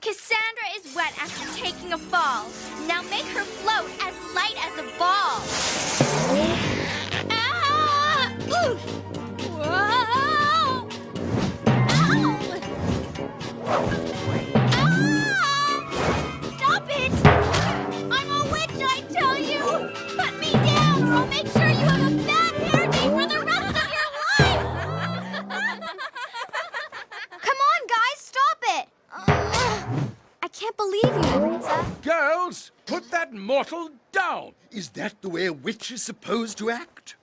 Cassandra is wet after taking a fall. Now make her float as light as a ball. Ah! Ooh! Whoa! Ow! Ah! Stop it! I'm a witch, I tell you! Put me down, or I'll make sure you have a bad hair day for the rest of your life! Come on, guys, stop it! I can't believe you, Sabrina. Girls, put that mortal down. Is that the way a witch is supposed to act?